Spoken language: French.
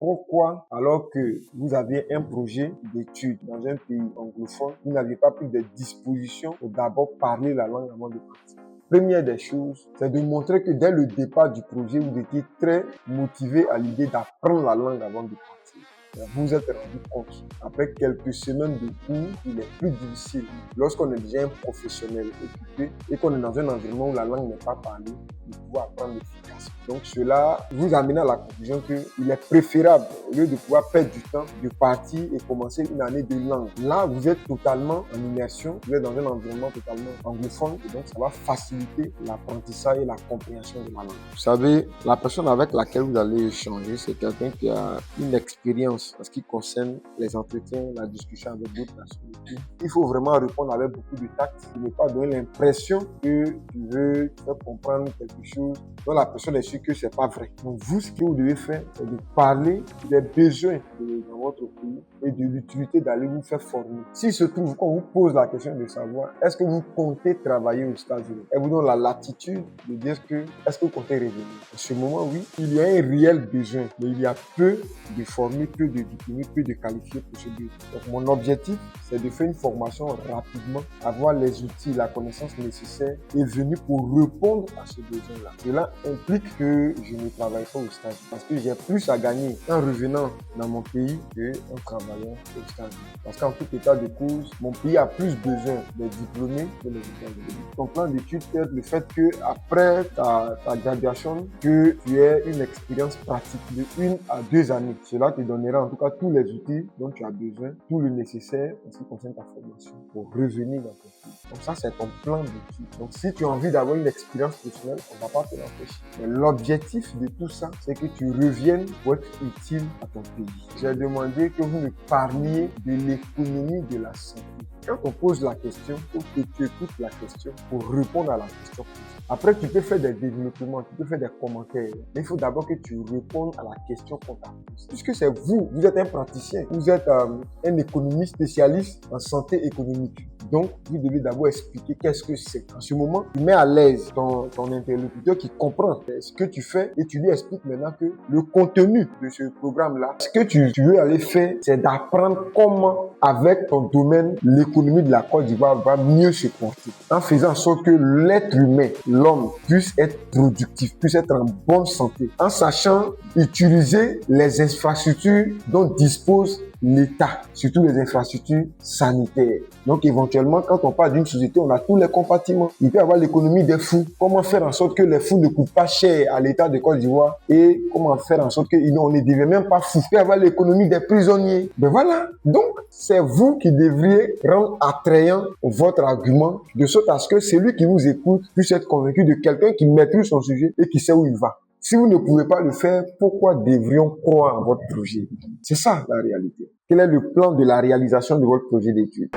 Pourquoi, alors que vous aviez un projet d'études dans un pays anglophone, vous n'aviez pas pris des dispositions pour d'abord parler la langue avant de partir? Première des choses, c'est de montrer que dès le départ du projet, vous étiez très motivé à l'idée d'apprendre la langue avant de partir. Vous vous êtes rendu compte, après quelques semaines de cours, il est plus difficile lorsqu'on est déjà un professionnel occupé et qu'on est dans un environnement où la langue n'est pas parlée, de pouvoir apprendre efficacement. Donc cela vous amène à la conclusion qu'il est préférable, au lieu de pouvoir perdre du temps, de partir et commencer une année de langue. Là, vous êtes totalement en immersion, vous êtes dans un environnement totalement anglophone et donc ça va faciliter l'apprentissage et la compréhension de la langue. Vous savez, la personne avec laquelle vous allez échanger, c'est quelqu'un qui a une expérience en ce qui concerne les entretiens, la discussion avec d'autres personnes. Il faut vraiment répondre avec beaucoup de tact et ne pas donner l'impression que tu veux faire comprendre quelque chose dont la personne est sûre que c'est pas vrai. Donc vous, ce que vous devez faire, c'est de parler des besoins dans votre pays et de l'utilité d'aller vous faire former. S'il se trouve qu'on vous pose la question de savoir est-ce que vous comptez travailler aux États-Unis, elle vous donne la latitude de dire que est-ce que vous comptez revenir. En ce moment, oui, il y a un réel besoin, mais il y a peu de formés, peu de diplômés, peu de qualifiés pour ce but. Donc mon objectif, c'est de faire une formation rapidement, avoir les outils, la connaissance nécessaire et venir pour répondre à ce besoin-là. Cela implique que je ne travaille pas au stage parce que j'ai plus à gagner en revenant dans mon pays qu'en travaillant au stage. Parce qu'en tout état de cause, mon pays a plus besoin des diplômés que les diplômés. Ton plan d'études, c'est le fait que après ta graduation, que tu aies une expérience pratique de 1 à 2 années. Cela te donnera en tout cas tous les outils dont tu as besoin, tout le nécessaire en ce qui concerne ta formation pour revenir dans ton pays. Donc ça, c'est ton plan d'études. Donc si tu as envie d'avoir une expérience professionnelle, on ne va pas te l'empêcher. Mais l'objectif de tout ça, c'est que tu reviennes pour être utile à ton pays. J'ai demandé que vous me parliez de l'économie de la santé. Quand on pose la question, il faut que tu écoutes la question pour répondre à la question. Après, tu peux faire des développements, tu peux faire des commentaires. Mais il faut d'abord que tu répondes à la question qu'on t'a posée. Puisque c'est vous êtes un praticien, vous êtes un économiste spécialiste en santé économique. Donc, vous devez d'abord expliquer qu'est-ce que c'est. En ce moment, tu mets à l'aise ton interlocuteur qui comprend ce que tu fais et tu lui expliques maintenant que le contenu de ce programme-là, ce que tu veux aller faire, c'est d'apprendre comment, avec ton domaine, l'économie de la Côte d'Ivoire va mieux se porter. En faisant en sorte que l'être humain, l'homme, puisse être productif, puisse être en bonne santé. En sachant utiliser les infrastructures dont dispose l'État, surtout les infrastructures sanitaires. Donc éventuellement, quand on parle d'une société, on a tous les compartiments. Il peut y avoir l'économie des fous. Comment faire en sorte que les fous ne coûtent pas cher à l'État de Côte d'Ivoire et comment faire en sorte qu'on ne devienne même pas fou. Il peut y avoir l'économie des prisonniers. Ben voilà. Donc, c'est vous qui devriez rendre attrayant votre argument de sorte à ce que celui qui vous écoute puisse être convaincu de quelqu'un qui maîtrise son sujet et qui sait où il va. Si vous ne pouvez pas le faire, pourquoi devrions croire à votre projet? C'est ça la réalité. Quel est le plan de la réalisation de votre projet d'études?